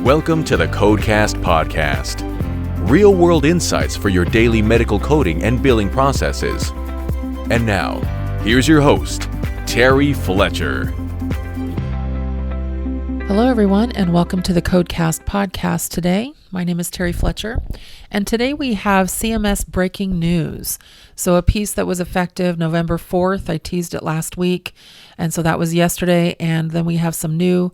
Welcome to the CodeCast podcast. Real-world insights for your daily medical coding and billing processes. And now, here's your host, Terry Fletcher. Hello, everyone, and welcome to the CodeCast podcast today. My name is Terry Fletcher, and today we have CMS breaking news. So a piece that was effective November 4th, I teased it last week, and so that was yesterday, and then we have some new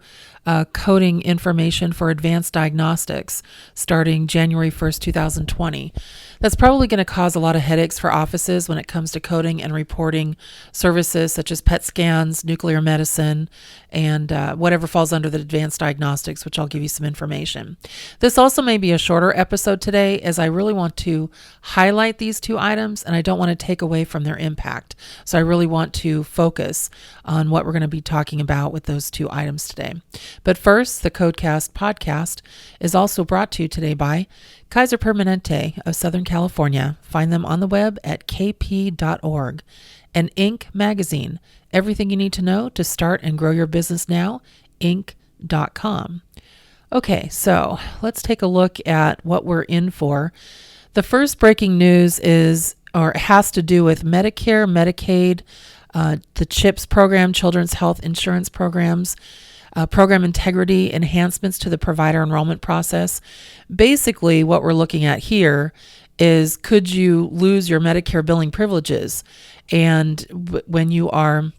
coding information for Advanced Diagnostics starting January 1st, 2020. That's probably going to cause a lot of headaches for offices when it comes to coding and reporting services such as PET scans, nuclear medicine, and whatever falls under the Advanced Diagnostics, which I'll give you some information. This also may be a shorter episode today, as I really want to highlight these two items and I don't want to take away from their impact. So I really want to focus on what we're going to be talking about with those two items today. But first, the CodeCast podcast is also brought to you today by Kaiser Permanente of Southern California. Find them on the web at kp.org. And Inc. Magazine, everything you need to know to start and grow your business now, inc.com. Okay, so let's take a look at what we're in for. The first breaking news has to do with Medicare, Medicaid, the CHIPS program, Children's Health Insurance Programs, program integrity, enhancements to the provider enrollment process. Basically, what we're looking at here is, could you lose your Medicare billing privileges? And when you are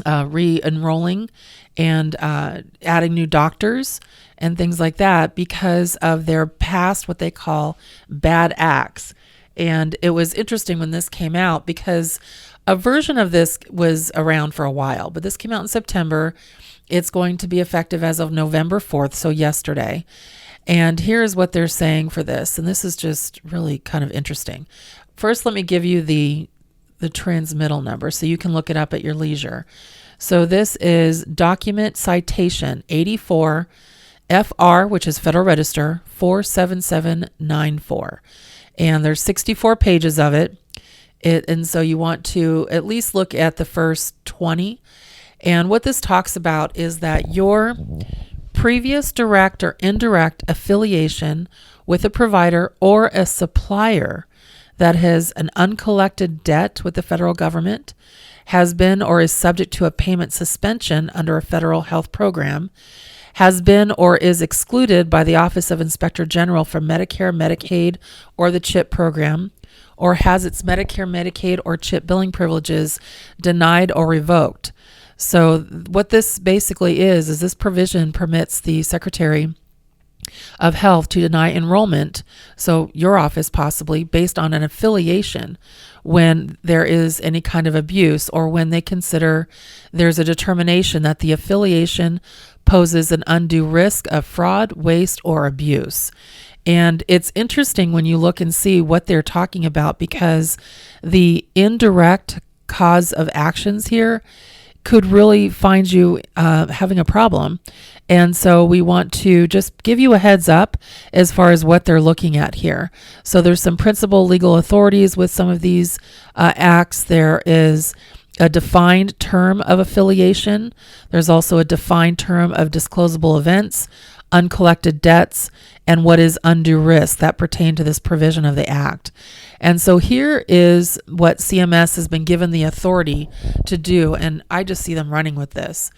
re-enrolling and adding new doctors and things like that because of their past, what they call bad acts. And it was interesting when this came out because a version of this was around for a while, but this came out in September. It's going to be effective as of November 4th, so yesterday. And here's what they're saying for this. And this is just really kind of interesting. First, let me give you the transmittal number so you can look it up at your leisure. So this is document citation 84 FR, which is Federal Register 47794. And there's 64 pages of it. And so you want to at least look at the first 20. And what this talks about is that your previous direct or indirect affiliation with a provider or a supplier that has an uncollected debt with the federal government, has been or is subject to a payment suspension under a federal health program, has been or is excluded by the Office of Inspector General from Medicare, Medicaid, or the CHIP program, or has its Medicare, Medicaid, or CHIP billing privileges denied or revoked. So what this basically is this provision permits the Secretary of Health to deny enrollment, so your office possibly, based on an affiliation when there is any kind of abuse or when they consider there's a determination that the affiliation poses an undue risk of fraud, waste, or abuse. And it's interesting when you look and see what they're talking about because the indirect cause of actions here could really find you having a problem. And so we want to just give you a heads up as far as what they're looking at here. So there's some principal legal authorities with some of these acts. There is a defined term of affiliation. There's also a defined term of disclosable events, uncollected debts, and what is undue risk that pertain to this provision of the Act. And so here is what CMS has been given the authority to do, and I just see them running with this.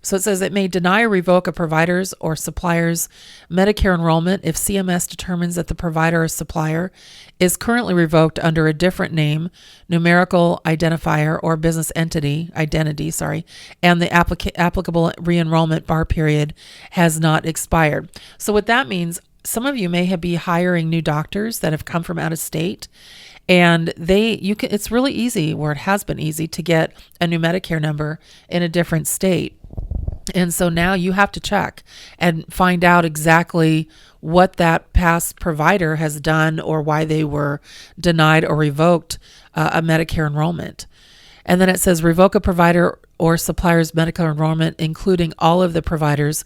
So it says it may deny or revoke a provider's or supplier's Medicare enrollment if CMS determines that the provider or supplier is currently revoked under a different name, numerical identifier, or business identity, and the applicable re-enrollment bar period has not expired. So what that means, some of you may be hiring new doctors that have come from out of state, and it's really easy, or it has been easy, to get a new Medicare number in a different state. And so now you have to check and find out exactly what that past provider has done or why they were denied or revoked a Medicare enrollment. And then it says revoke a provider or supplier's medical enrollment, including all of the providers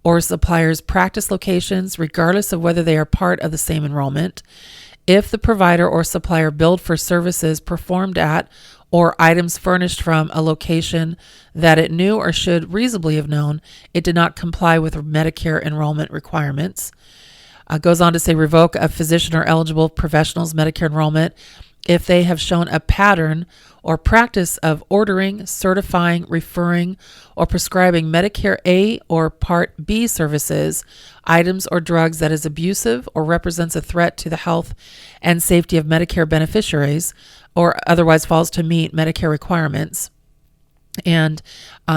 or suppliers' practice locations, regardless of whether they are part of the same enrollment. if the provider or supplier billed for services performed at or items furnished from a location that it knew or should reasonably have known it did not comply with Medicare enrollment requirements. Goes on to say revoke a physician or eligible professional's Medicare enrollment if they have shown a pattern or practice of ordering, certifying, referring, or prescribing Medicare A or Part B services, items, or drugs that is abusive or represents a threat to the health and safety of Medicare beneficiaries or otherwise fails to meet Medicare requirements. And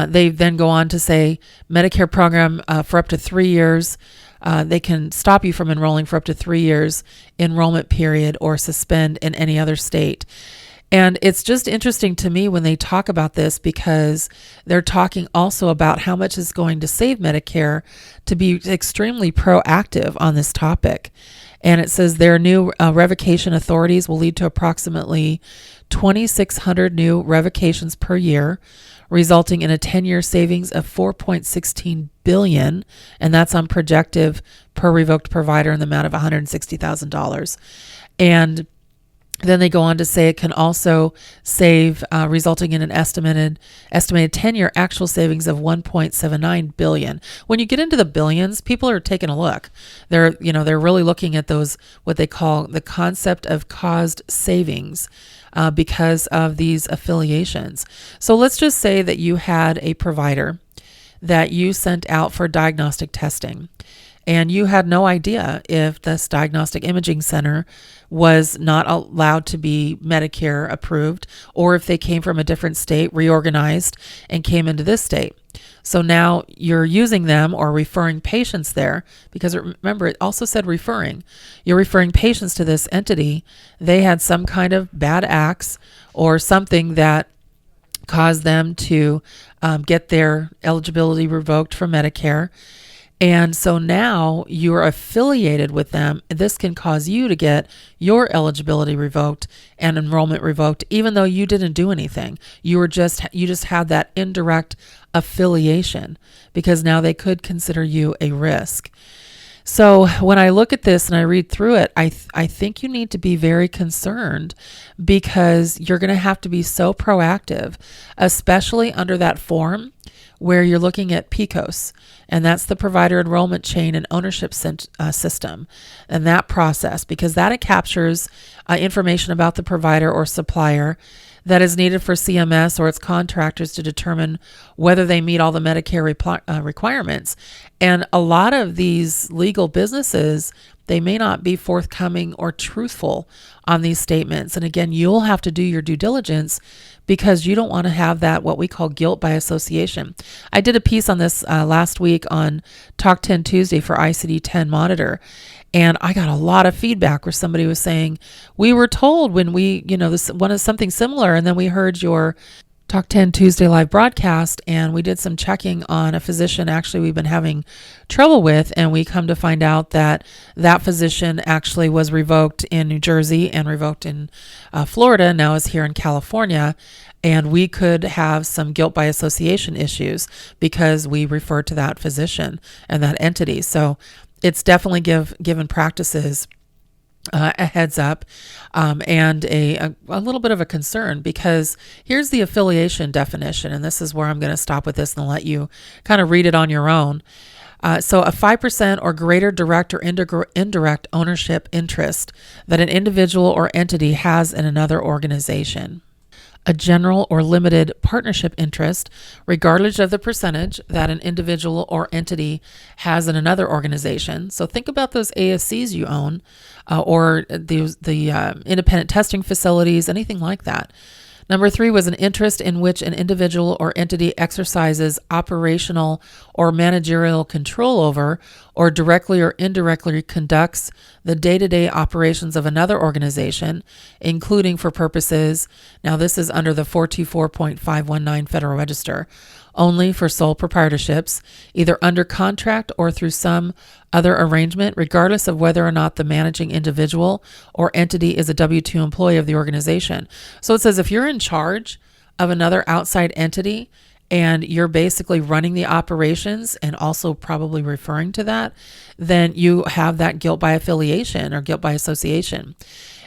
they then go on to say Medicare program for up to 3 years. They can stop you from enrolling for up to 3 years enrollment period or suspend in any other state. And it's just interesting to me when they talk about this because they're talking also about how much is going to save Medicare to be extremely proactive on this topic. And it says their new revocation authorities will lead to approximately 2,600 new revocations per year, resulting in a 10-year savings of $4.16 billion, and that's on projective per revoked provider in the amount of $160,000. And then they go on to say it can also save, resulting in an estimated 10-year actual savings of $1.79 billion. When you get into the billions, people are taking a look. They're really looking at those, what they call the concept of caused savings, because of these affiliations. So let's just say that you had a provider that you sent out for diagnostic testing, and you had no idea if this diagnostic imaging center was not allowed to be Medicare approved, or if they came from a different state, reorganized, and came into this state. So now you're using them or referring patients there, because remember, it also said referring. You're referring patients to this entity. They had some kind of bad acts or something that caused them to get their eligibility revoked from Medicare. And so now you're affiliated with them. This can cause you to get your eligibility revoked and enrollment revoked, even though you didn't do anything. You just had that indirect affiliation, because now they could consider you a risk. So when I look at this and I read through it, I think you need to be very concerned, because you're going to have to be so proactive, especially under that form where you're looking at PCOS, and that's the provider enrollment chain and ownership system, and that process, because that it captures information about the provider or supplier that is needed for CMS or its contractors to determine whether they meet all the Medicare requirements. And a lot of these legal businesses, they may not be forthcoming or truthful on these statements. And again, you'll have to do your due diligence, because you don't want to have that, what we call guilt by association. I did a piece on this last week on Talk 10 Tuesday for ICD-10 Monitor. And I got a lot of feedback where somebody was saying, we were told when we, this one is something similar. And then we heard your Talk 10 Tuesday live broadcast, and we did some checking on a physician actually we've been having trouble with, and we come to find out that that physician actually was revoked in New Jersey and revoked in Florida, now is here in California, and we could have some guilt by association issues because we refer to that physician and that entity. So it's definitely given practices a heads up and a little bit of a concern, because here's the affiliation definition, and this is where I'm going to stop with this and let you kind of read it on your own. So a 5% or greater direct or indirect ownership interest that an individual or entity has in another organization. A general or limited partnership interest, regardless of the percentage that an individual or entity has in another organization. So think about those ASCs you own, or the independent testing facilities, anything like that. Number 3 was an interest in which an individual or entity exercises operational or managerial control over, or directly or indirectly conducts the day-to-day operations of another organization, including for purposes, now this is under the 424.519 Federal Register, only for sole proprietorships, either under contract or through some other arrangement, regardless of whether or not the managing individual or entity is a W-2 employee of the organization. So it says if you're in charge of another outside entity and you're basically running the operations and also probably referring to that, then you have that guilt by affiliation or guilt by association.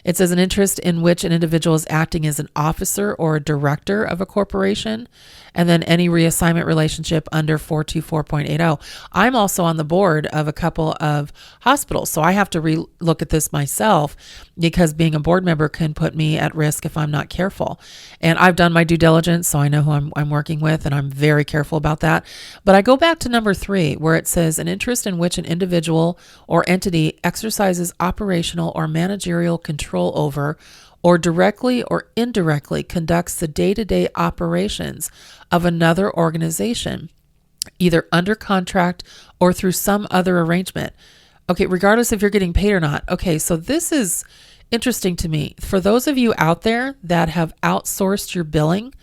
It says an interest in which an individual is acting as an officer or a director of a corporation, and then any reassignment relationship under 424.80. I'm also on the board of a couple of hospitals, so I have to look at this myself because being a board member can put me at risk if I'm not careful. And I've done my due diligence, so I know who I'm working with, and I'm very careful about that. But I go back to number 3, where it says an interest in which an individual or entity exercises operational or managerial control over, or directly or indirectly conducts the day-to-day operations of another organization, either under contract or through some other arrangement. Okay, regardless if you're getting paid or not. Okay, so this is interesting to me. For those of you out there that have outsourced your billing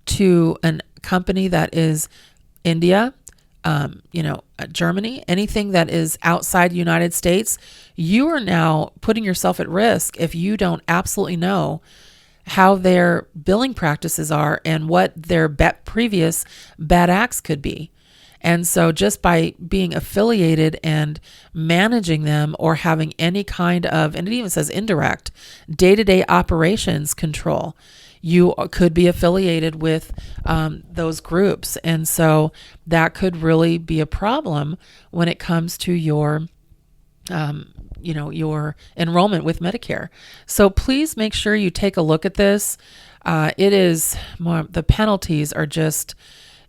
to a company that is India, Germany, anything that is outside the United States, you are now putting yourself at risk if you don't absolutely know how their billing practices are and what their previous bad acts could be. And so just by being affiliated and managing them or having any kind of, and it even says indirect, day-to-day operations control, you could be affiliated with those groups. And so that could really be a problem when it comes to your enrollment with Medicare. So please make sure you take a look at this. It is more, the penalties are just,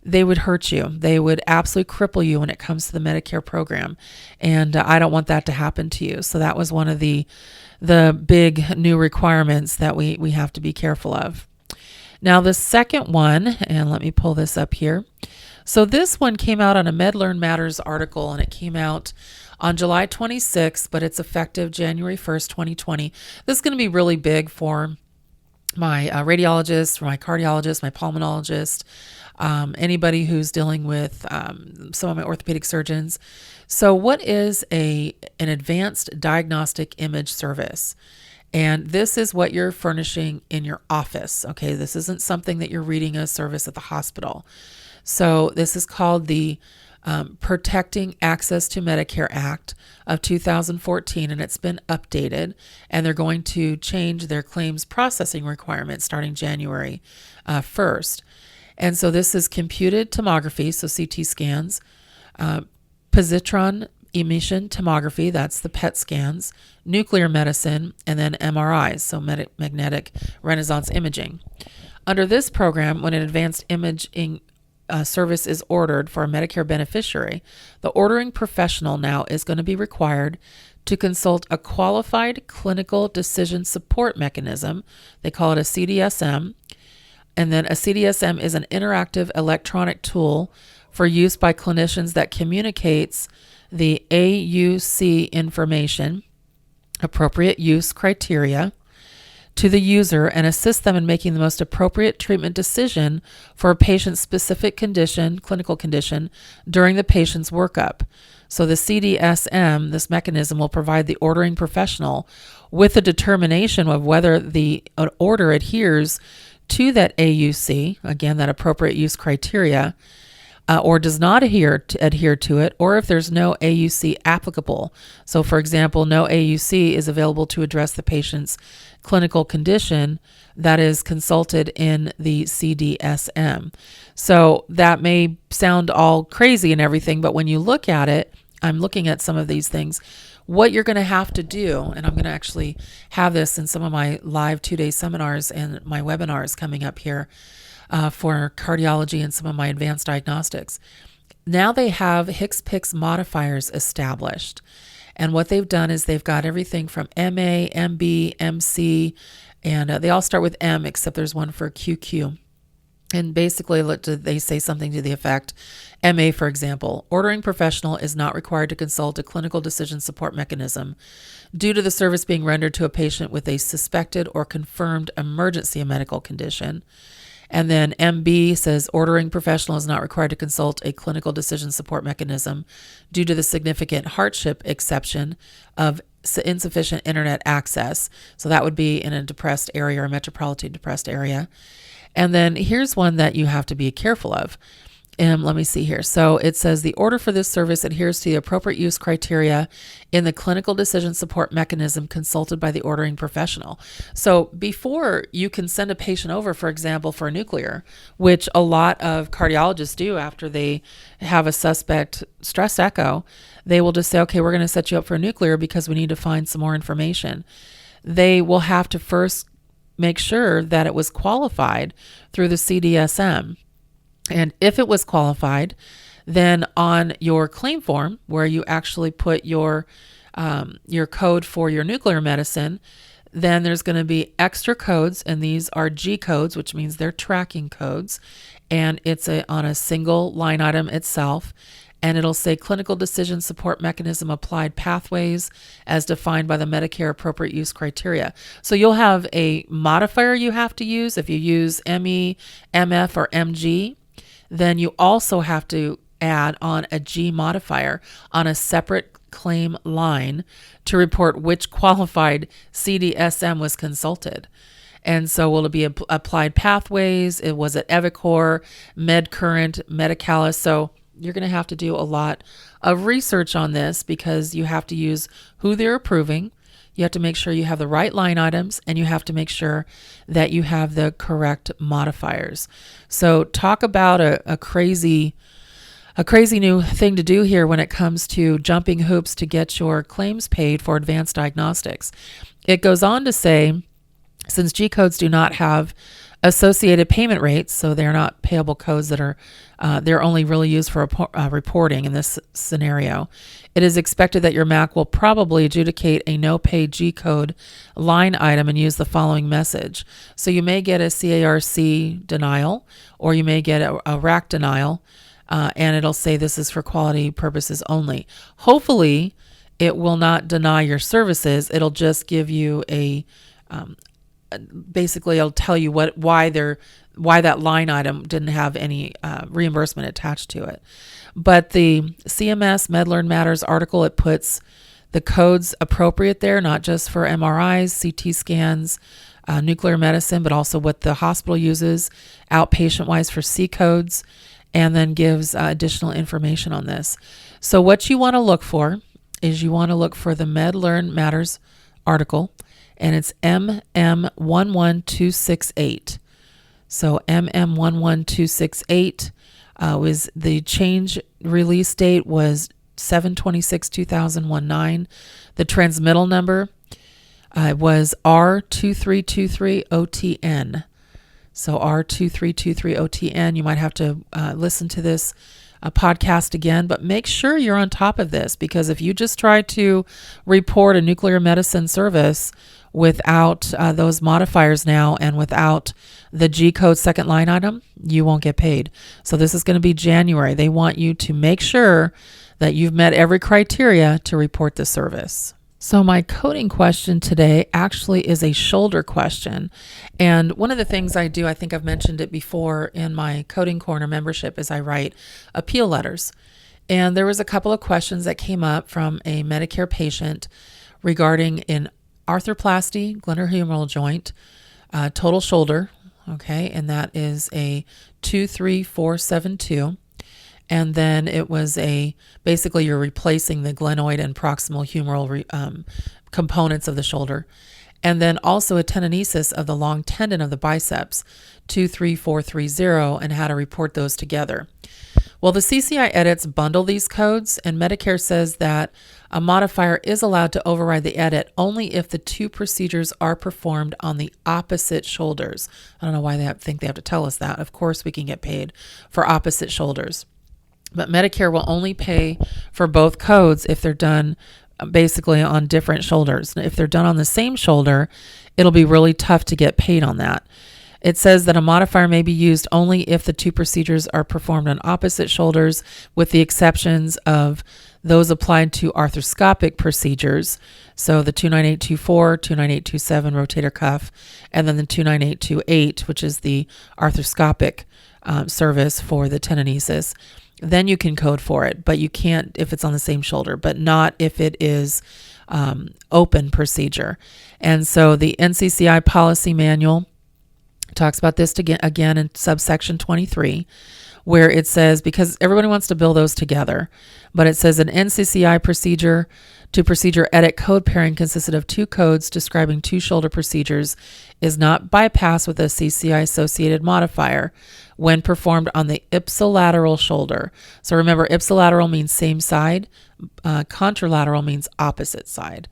they would hurt you. They would absolutely cripple you when it comes to the Medicare program. And I don't want that to happen to you. So that was one of the big new requirements that we have to be careful of. Now the second one, and let me pull this up here. So this one came out on a MedLearn Matters article, and it came out on July 26th, but it's effective January 1st, 2020. This is going to be really big for my radiologist, for my cardiologist, my pulmonologist, anybody who's dealing with some of my orthopedic surgeons. So what is an advanced diagnostic image service? And this is what you're furnishing in your office. Okay, this isn't something that you're reading a service at the hospital. So this is called the Protecting Access to Medicare Act of 2014, and it's been updated, and they're going to change their claims processing requirements starting January 1st. And so this is computed tomography, so CT scans, positron emission tomography, that's the PET scans, nuclear medicine, and then MRIs, so magnetic resonance imaging. Under this program, when an advanced imaging service is ordered for a Medicare beneficiary, the ordering professional now is going to be required to consult a qualified clinical decision support mechanism. They call it a CDSM. And then a CDSM is an interactive electronic tool for use by clinicians that communicates the AUC information, appropriate use criteria, to the user and assist them in making the most appropriate treatment decision for a patient's specific condition, clinical condition, during the patient's workup. So the CDSM, this mechanism, will provide the ordering professional with a determination of whether the order adheres to that AUC, again, that appropriate use criteria, or does not adhere to it, or if there's no AUC applicable. So, for example, no AUC is available to address the patient's clinical condition that is consulted in the CDSM. So that may sound all crazy and everything, but when you look at it, I'm looking at some of these things, what you're going to have to do, and I'm going to actually have this in some of my live 2-day seminars and my webinars coming up here for cardiology and some of my advanced diagnostics. Now they have HCPCS modifiers established. And what they've done is they've got everything from MA, MB, MC, and they all start with M, except there's one for QQ. And basically, they say something to the effect, MA, for example, ordering professional is not required to consult a clinical decision support mechanism due to the service being rendered to a patient with a suspected or confirmed emergency medical condition. And then MB says ordering professional is not required to consult a clinical decision support mechanism due to the significant hardship exception of insufficient internet access. So that would be in a depressed area or a metropolitan depressed area. And then here's one that you have to be careful of. Let me see here. So it says the order for this service adheres to the appropriate use criteria in the clinical decision support mechanism consulted by the ordering professional. So before you can send a patient over, for example, for a nuclear, which a lot of cardiologists do after they have a suspect stress echo, they will just say, okay, we're going to set you up for a nuclear because we need to find some more information. They will have to first make sure that it was qualified through the CDSM. And if it was qualified, then on your claim form, where you actually put your code for your nuclear medicine, then there's going to be extra codes, and these are G codes, which means they're tracking codes, and it's on a single line item itself, and it'll say clinical decision support mechanism applied pathways as defined by the Medicare appropriate use criteria. So you'll have a modifier you have to use. If you use ME, MF, or MG, then you also have to add on a G modifier on a separate claim line to report which qualified CDSM was consulted. And so will it be applied pathways? Was it Evicor, MedCurrent, Medicalis? So you're going to have to do a lot of research on this because you have to use who they're approving. You have to make sure you have the right line items, and you have to make sure that you have the correct modifiers. So talk about a crazy new thing to do here when it comes to jumping hoops to get your claims paid for Advanced Diagnostics. It goes on to say, since G codes do not have associated payment rates, so they're not payable codes that are they're only really used for reporting in this scenario, it is expected that your MAC will probably adjudicate a no-pay G code line item and use the following message. So you may get a CARC denial, or you may get a RAC denial, and it'll say this is for quality purposes only. Hopefully, it will not deny your services. It'll just give you basically it'll tell you why that line item didn't have any reimbursement attached to it. But the CMS MedLearn Matters article, it puts the codes appropriate there, not just for MRIs, CT scans, nuclear medicine, but also what the hospital uses outpatient-wise for C codes, and then gives additional information on this. So what you want to look for is you want to look for the MedLearn Matters article, and it's MM11268. So MM11268 was the change release date was 7/26/2019. The transmittal number was R2323OTN. So R2323OTN. You might have to listen to this podcast again, but make sure you're on top of this, because if you just try to report a nuclear medicine service without those modifiers now and without the G code second line item, you won't get paid. So this is going to be January. They want you to make sure that you've met every criteria to report the service. So my coding question today actually is a shoulder question. And one of the things I do, I think I've mentioned it before in my Coding Corner membership, is I write appeal letters. And there was a couple of questions that came up from a Medicare patient regarding an arthroplasty, glenohumeral joint, total shoulder, okay, and that is a 23472. And then it was basically you're replacing the glenoid and proximal humeral components of the shoulder. And then also a tenonesis of the long tendon of the biceps, 23430, and how to report those together. Well, the CCI edits bundle these codes, and Medicare says that a modifier is allowed to override the edit only if the two procedures are performed on the opposite shoulders. I don't know why they think they have to tell us that. Of course, we can get paid for opposite shoulders. But Medicare will only pay for both codes if they're done basically on different shoulders. If they're done on the same shoulder, it'll be really tough to get paid on that. It says that a modifier may be used only if the two procedures are performed on opposite shoulders, with the exceptions of those applied to arthroscopic procedures. So the 29824, 29827 rotator cuff, and then the 29828, which is the arthroscopic service for the tenonesis. Then you can code for it, but you can't if it's on the same shoulder, but not if it is open procedure. And so the NCCI policy manual talks about this again in subsection 23, where it says, because everybody wants to bill those together, but it says an NCCI procedure to procedure edit code pairing consisted of two codes describing two shoulder procedures is not bypassed with a CCI associated modifier when performed on the ipsilateral shoulder. So remember, ipsilateral means same side, contralateral means opposite side.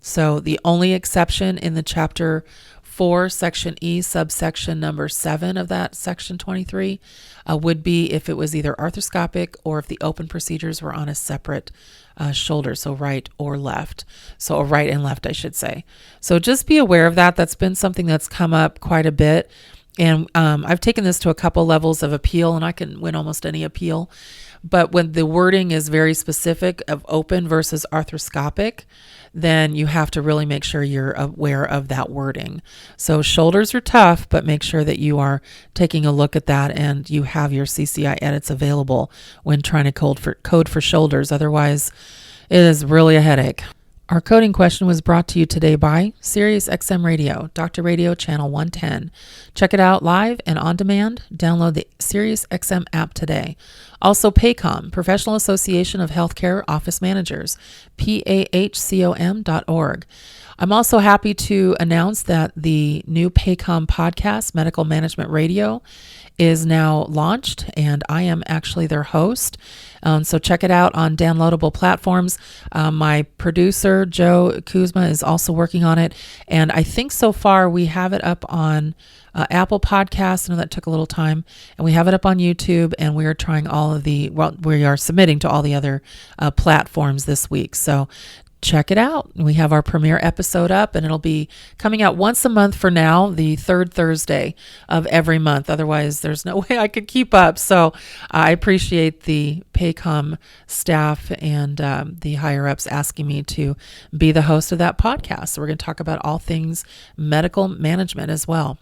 So the only exception in the chapter 4, section E, subsection number 7 of that section 23 would be if it was either arthroscopic or if the open procedures were on a separate shoulder, so right or left. So right and left, I should say. So just be aware of that. That's been something that's come up quite a bit. And I've taken this to a couple levels of appeal, and I can win almost any appeal. But when the wording is very specific of open versus arthroscopic, then you have to really make sure you're aware of that wording. So shoulders are tough, but make sure that you are taking a look at that and you have your CCI edits available when trying to code for shoulders. Otherwise, it is really a headache. Our coding question was brought to you today by Sirius XM Radio, Dr. Radio Channel 110. Check it out live and on demand. Download the Sirius XM app today. Also, PACOM, Professional Association of Healthcare Office Managers, PAHCOM.org. I'm also happy to announce that the new PACOM podcast, Medical Management Radio, is now launched, and I am actually their host. So check it out on downloadable platforms. My producer, Joe Kuzma, is also working on it. And I think so far we have it up on Apple Podcasts. I know that took a little time. And we have it up on YouTube, and we are trying we are submitting to all the other platforms this week. So check it out. We have our premiere episode up, and it'll be coming out once a month for now, the third Thursday of every month. Otherwise, there's no way I could keep up. So I appreciate the PACOM staff and the higher-ups asking me to be the host of that podcast. So we're going to talk about all things medical management as well.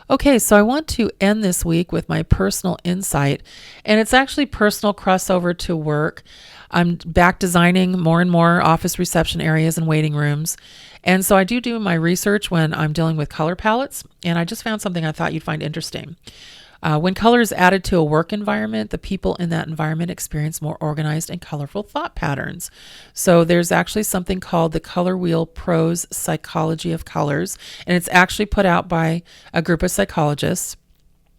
Okay, so I want to end this week with my personal insight, and it's actually personal crossover to work. I'm back designing more and more office reception areas and waiting rooms. And so I do my research when I'm dealing with color palettes. And I just found something I thought you'd find interesting. When color is added to a work environment, the people in that environment experience more organized and colorful thought patterns. So there's actually something called the Color Wheel Pros Psychology of Colors. And it's actually put out by a group of psychologists.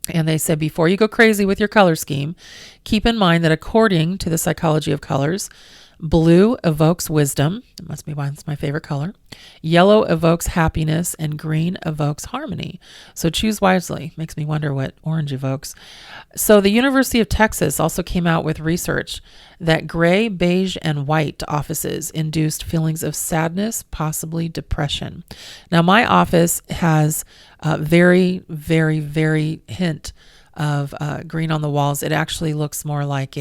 And they said, before you go crazy with your color scheme, keep in mind that according to the psychology of colors, blue evokes wisdom. It must be why it's my favorite color. Yellow evokes happiness, and green evokes harmony. So choose wisely. Makes me wonder what orange evokes. So the University of Texas also came out with research that gray, beige, and white offices induced feelings of sadness, possibly depression. Now, my office has a very, very, very hint of green on the walls. It actually looks more like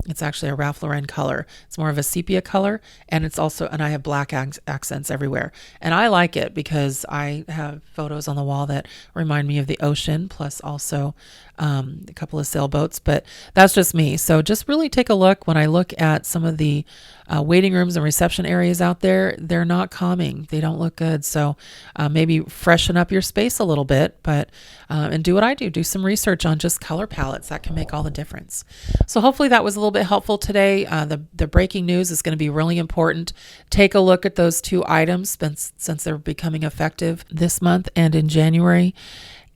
it's actually a Ralph Lauren color. It's more of a sepia color, and I have black accents everywhere. And I like it because I have photos on the wall that remind me of the ocean, plus also a couple of sailboats, but that's just me. So just really take a look. When I look at some of the waiting rooms and reception areas out there, they're not calming. They don't look good. So maybe freshen up your space a little bit, but and do what I do some research on just color palettes. That can make all the difference. So hopefully that was a little bit helpful today. The breaking news is going to be really important. Take a look at those two items since they're becoming effective this month and in January.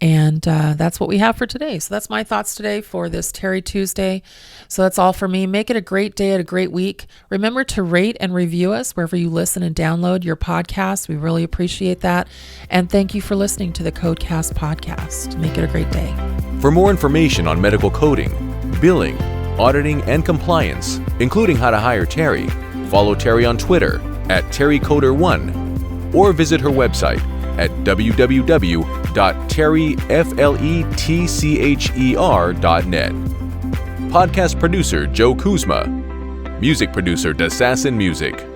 And that's what we have for today. So that's my thoughts today for this Terry Tuesday. So that's all for me. Make it a great day and a great week. Remember to rate and review us wherever you listen and download your podcast. We really appreciate that. And thank you for listening to the CodeCast podcast. Make it a great day. For more information on medical coding, billing, auditing, and compliance, including how to hire Terry, follow Terry on Twitter @TerryCoder1 or visit her website at www.terryfletcher.net. Podcast producer Joe Kuzma. Music producer Dassassin Music.